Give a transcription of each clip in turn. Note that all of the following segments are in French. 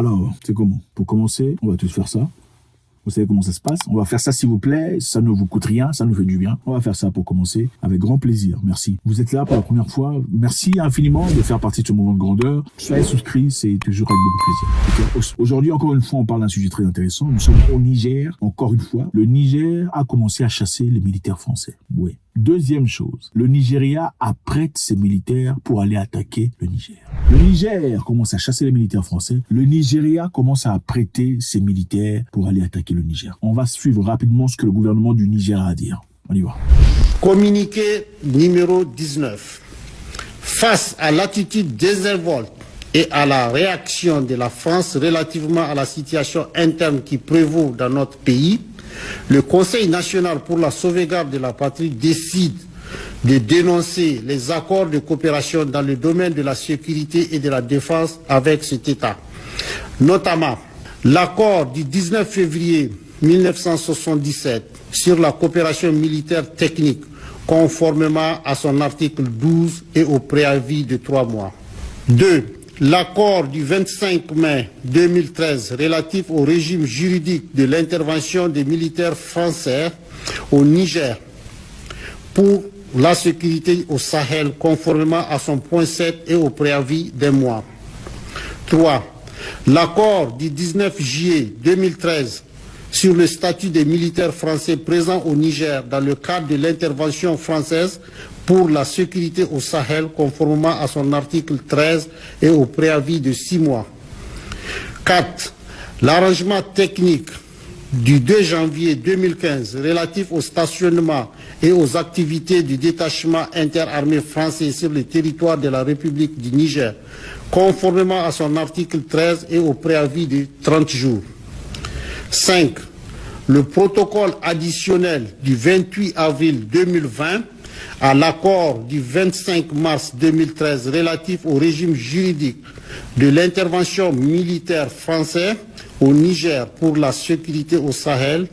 Alors, c'est comment? Pour commencer, on va tous faire ça. Vous savez comment ça se passe? On va faire ça s'il vous plaît, ça ne vous coûte rien, ça nous fait du bien. On va faire ça pour commencer avec grand plaisir. Merci. Vous êtes là pour la première fois. Merci infiniment de faire partie de ce mouvement de grandeur. Soyez souscrits, c'est toujours avec beaucoup de plaisir. Okay. Aujourd'hui, encore une fois, on parle d'un sujet très intéressant. Nous sommes au Niger, encore une fois. Le Niger a commencé à chasser les militaires français. Oui. Deuxième chose, le Nigeria apprête ses militaires pour aller attaquer le Niger. Le Niger commence à chasser les militaires français. Le Nigeria commence à apprêter ses militaires pour aller attaquer le Niger. On va suivre rapidement ce que le gouvernement du Niger a à dire. On y va. Communiqué numéro 19. Face à l'attitude désinvolte et à la réaction de la France relativement à la situation interne qui prévaut dans notre pays, le Conseil national pour la sauvegarde de la patrie décide de dénoncer les accords de coopération dans le domaine de la sécurité et de la défense avec cet État. Notamment, l'accord du 19 février 1977 sur la coopération militaire technique, conformément à son article 12 et au préavis de 3 mois. 2. L'accord du 25 mai 2013 relatif au régime juridique de l'intervention des militaires français au Niger pour la sécurité au Sahel conformément à son point 7 et au préavis d'un mois. 3. L'accord du 19 juillet 2013 sur le statut des militaires français présents au Niger dans le cadre de l'intervention française pour la sécurité au Sahel conformément à son article 13 et au préavis de 6 mois. 4. L'arrangement technique du 2 janvier 2015 relatif au stationnement et aux activités du détachement interarmé français sur le territoire de la République du Niger conformément à son article 13 et au préavis de 30 jours. 5. Le protocole additionnel du 28 avril 2020 à l'accord du 25 mars 2013 relatif au régime juridique de l'intervention militaire française au Niger pour la sécurité au Sahel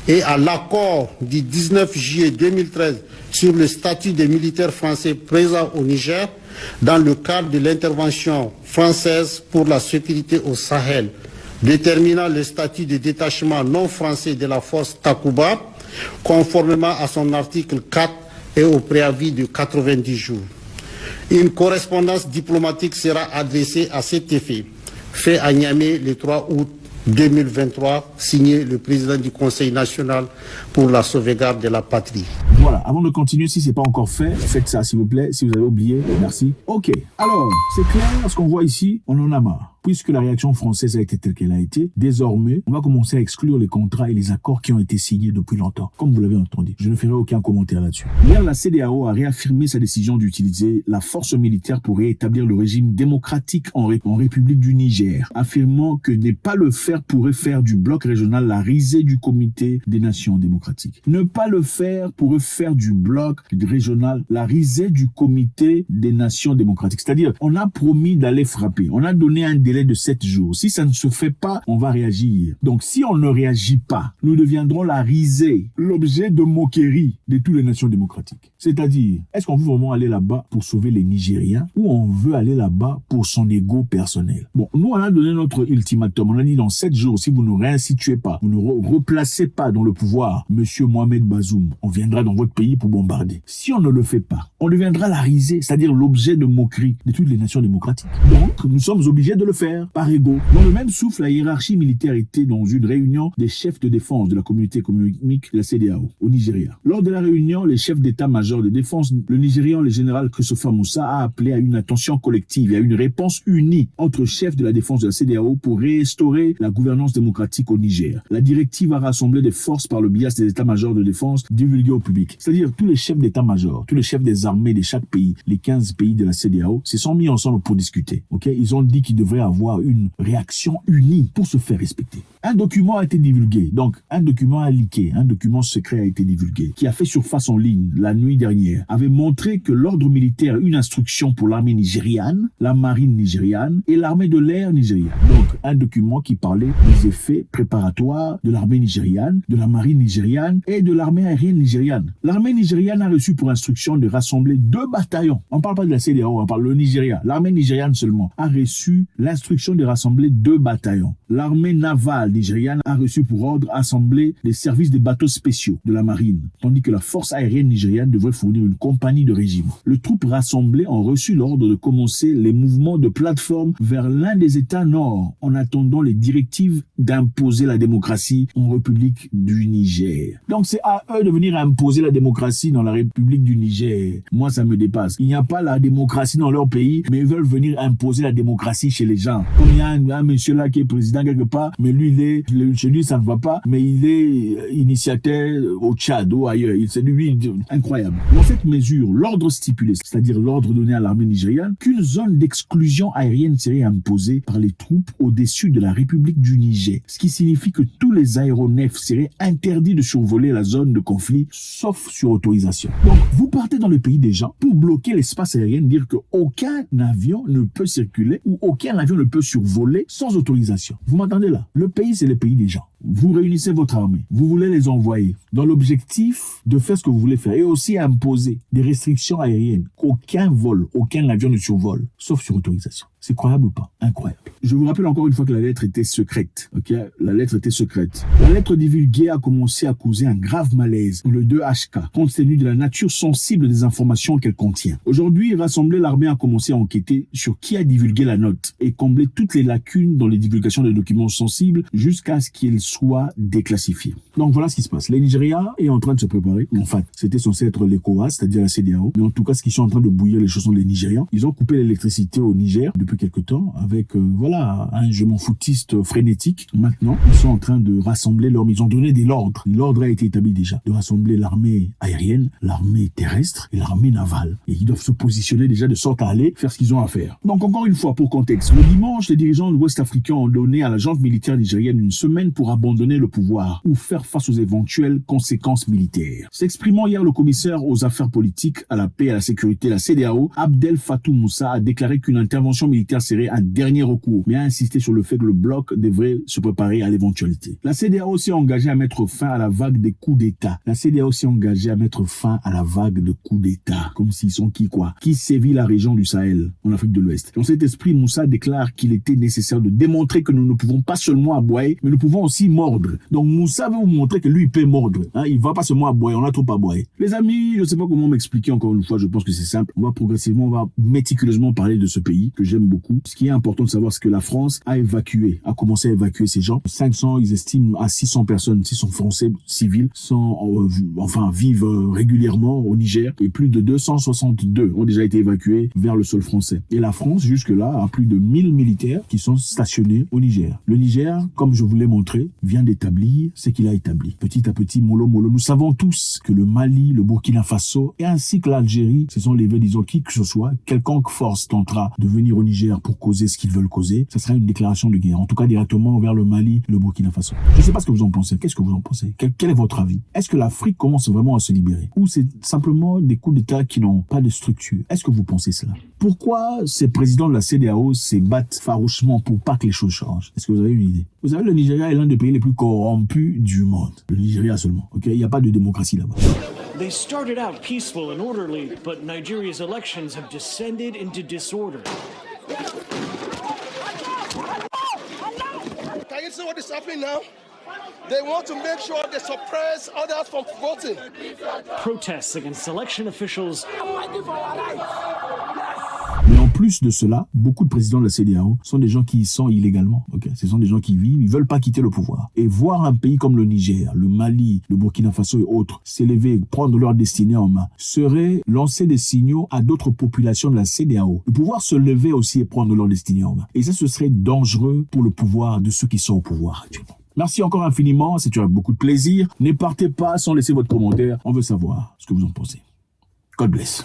et à l'accord du 19 juillet 2013 sur le statut des militaires français présents au Niger dans le cadre de l'intervention française pour la sécurité au Sahel, déterminant le statut de détachement non français de la force Takuba, conformément à son article 4 et au préavis de 90 jours. Une correspondance diplomatique sera adressée à cet effet, fait à Niamey le 3 août 2023, signé le président du Conseil national pour la sauvegarde de la patrie. Voilà, avant de continuer, si ce n'est pas encore fait, faites ça s'il vous plaît. Si vous avez oublié, merci. Ok, alors, c'est clair, ce qu'on voit ici, on en a marre. Puisque la réaction française a été telle qu'elle a été, désormais, on va commencer à exclure les contrats et les accords qui ont été signés depuis longtemps, comme vous l'avez entendu. Je ne ferai aucun commentaire là-dessus. Hier, la CEDEAO a réaffirmé sa décision d'utiliser la force militaire pour rétablir le régime démocratique en République du Niger, affirmant que ne pas le faire pourrait faire du bloc régional la risée du Comité des Nations démocratiques. Ne pas le faire pourrait faire du bloc régional la risée du Comité des Nations démocratiques. C'est-à-dire, on a promis d'aller frapper, on a donné un délai de 7 jours. Si ça ne se fait pas, on va réagir. Donc, si on ne réagit pas, nous deviendrons la risée, l'objet de moquerie de toutes les nations démocratiques. C'est-à-dire, est-ce qu'on veut vraiment aller là-bas pour sauver les Nigériens ou on veut aller là-bas pour son ego personnel? Bon, nous, on a donné notre ultimatum. On a dit dans 7 jours, si vous ne réinstituez pas, vous ne replacez pas dans le pouvoir Monsieur Mohamed Bazoum, on viendra dans votre pays pour bombarder. Si on ne le fait pas, on deviendra la risée, c'est-à-dire l'objet de moquerie de toutes les nations démocratiques. Donc, nous sommes obligés de le faire par ego. Dans le même souffle, la hiérarchie militaire était dans une réunion des chefs de défense de la communauté économique de la CEDEAO au Nigeria. Lors de la réunion, les chefs d'état-major de défense, le Nigérian, le général Christopher Moussa, a appelé à une attention collective et à une réponse unie entre chefs de la défense de la CEDEAO pour restaurer la gouvernance démocratique au Niger. La directive a rassemblé des forces par le biais des états-majors de défense divulgués au public. C'est-à-dire tous les chefs d'état-major, tous les chefs des armées de chaque pays, les 15 pays de la CEDEAO, se sont mis ensemble pour discuter. Ils ont dit qu'il devrait avoir une réaction unie pour se faire respecter. Un document a été divulgué, donc un document a leaké, un document secret a été divulgué, qui a fait surface en ligne la nuit dernière, avait montré que l'ordre militaire, une instruction pour l'armée nigériane, la marine nigériane et l'armée de l'air nigériane. Donc un document qui parlait des effets préparatoires de l'armée nigériane, de la marine nigériane et de l'armée aérienne nigériane. L'armée nigériane a reçu pour instruction de rassembler 2 bataillons. On ne parle pas de la CEDEAO, on parle du Nigeria. L'armée nigériane seulement a reçu instruction de rassembler 2 bataillons. L'armée navale nigériane a reçu pour ordre assembler les services des bateaux spéciaux de la marine, tandis que la force aérienne nigériane devrait fournir une compagnie de régiment. Les troupes rassemblées ont reçu l'ordre de commencer les mouvements de plateforme vers l'un des États nord, en attendant les directives d'imposer la démocratie en République du Niger. Donc c'est à eux de venir imposer la démocratie dans la République du Niger. Moi, ça me dépasse. Il n'y a pas la démocratie dans leur pays, mais ils veulent venir imposer la démocratie chez les gens. Comme il y a un monsieur là qui est président quelque part, mais lui, chez lui, ça ne va pas, mais il est initiateur au Tchad ou ailleurs. C'est lui, incroyable. Dans cette mesure, l'ordre stipulé, c'est-à-dire l'ordre donné à l'armée nigériane, qu'une zone d'exclusion aérienne serait imposée par les troupes au-dessus de la République du Niger. Ce qui signifie que tous les aéronefs seraient interdits de survoler la zone de conflit, sauf sur autorisation. Donc, vous partez dans le pays des gens pour bloquer l'espace aérien, dire qu'aucun avion ne peut circuler ou aucun avion ne peut survoler sans autorisation. Vous m'entendez là? Le pays, c'est le pays des gens. Vous réunissez votre armée, vous voulez les envoyer dans l'objectif de faire ce que vous voulez faire et aussi imposer des restrictions aériennes, qu'aucun vol, aucun avion ne survole, sauf sur autorisation. C'est croyable ou pas? Incroyable. Je vous rappelle encore une fois que la lettre était secrète. Ok, la lettre était secrète. La lettre divulguée a commencé à causer un grave malaise dans le 2HK, compte tenu de la nature sensible des informations qu'elle contient. Aujourd'hui, rassembler l'armée a commencé à enquêter sur qui a divulgué la note et combler toutes les lacunes dans les divulgations de documents sensibles jusqu'à ce qu'ils soient déclassifiés. Donc voilà ce qui se passe. Le Nigeria est en train de se préparer. Enfin, c'était censé être l'ECOWAS, c'est-à-dire la CEDEAO. Mais en tout cas, ce qui sont en train de bouillir les choses sont les Nigérians. Ils ont coupé l'électricité au Niger depuis quelque temps avec un je m'en foutiste frénétique. Maintenant, ils sont en train de rassembler ils ont donné l'ordre. L'ordre a été établi déjà de rassembler l'armée aérienne, l'armée terrestre et l'armée navale. Et ils doivent se positionner déjà de sorte à aller faire ce qu'ils ont à faire. Donc encore une fois, pour contexte, le dimanche, les dirigeants de l'Ouest africain ont donné à la junte militaire nigérienne une semaine pour abandonner le pouvoir ou faire face aux éventuelles conséquences militaires. S'exprimant hier, le commissaire aux affaires politiques, à la paix et à la sécurité, la CEDEAO, Abdel Fatou Moussa, a déclaré qu'une intervention militaire serait un dernier recours, mais a insisté sur le fait que le bloc devrait se préparer à l'éventualité. La CEDEAO s'est engagée à mettre fin à la vague des coups d'État. La CEDEAO s'est engagée à mettre fin à la vague de coups d'État. Comme s'ils sont qui sévit la région du Sahel, en Afrique de l'Ouest. Dans cet esprit, Moussa déclare qu'il était nécessaire de démontrer que nous ne pouvons pas seulement aboyer, mais nous pouvons aussi mordre. Donc Moussa veut vous montrer que lui, il peut mordre. Il va pas seulement aboyer, on a trop aboyer. Les amis, je sais pas comment m'expliquer encore une fois, je pense que c'est simple. On va méticuleusement parler de ce pays que j'aime beaucoup. Ce qui est important de savoir, c'est que la France a commencé à évacuer ces gens. 500, ils estiment à 600 personnes, 600 Français civils vivent régulièrement au Niger et plus de 262 ont déjà été évacués vers le sol français. Et la France, jusque-là, a plus de 1000 militaires qui sont stationnés au Niger. Le Niger, comme je vous l'ai montré, vient d'établir ce qu'il a établi. Petit à petit, mollo mollo, nous savons tous que le Mali, le Burkina Faso et ainsi que l'Algérie se sont levés, disons qui que ce soit, quelconque force tentera de venir au Niger pour causer ce qu'ils veulent causer, ça sera une déclaration de guerre, en tout cas directement vers le Mali, le Burkina Faso. Je ne sais pas ce que vous en pensez. Qu'est-ce que vous en pensez? Quel est votre avis? Est-ce que l'Afrique commence vraiment à se libérer? Ou c'est simplement des coups d'État qui n'ont pas de structure? Est-ce que vous pensez cela? Pourquoi ces présidents de la CEDEAO se battent farouchement pour pas que les choses changent? Est-ce que vous avez une idée? Vous savez, le Nigeria est l'un des pays les plus corrompus du monde. Le Nigeria seulement. Ok, il n'y a pas de démocratie là-bas. They started out peaceful and orderly, but Nigeria's elections have descended into disorder. Can you see what is happening now? They want to make sure they suppress others from voting. Protests against election officials. Mais en plus de cela, beaucoup de présidents de la CEDEAO sont des gens qui y sont illégalement. Okay, ce sont des gens qui vivent, ils veulent pas quitter le pouvoir. Et voir un pays comme le Niger, le Mali, le Burkina Faso et autres s'élever, prendre leur destinée en main, serait lancer des signaux à d'autres populations de la CEDEAO de pouvoir se lever aussi et prendre leur destinée en main. Et ça, ce serait dangereux pour le pouvoir de ceux qui sont au pouvoir actuellement. Merci encore infiniment, c'était avec beaucoup de plaisir. Ne partez pas sans laisser votre commentaire, on veut savoir ce que vous en pensez. God bless.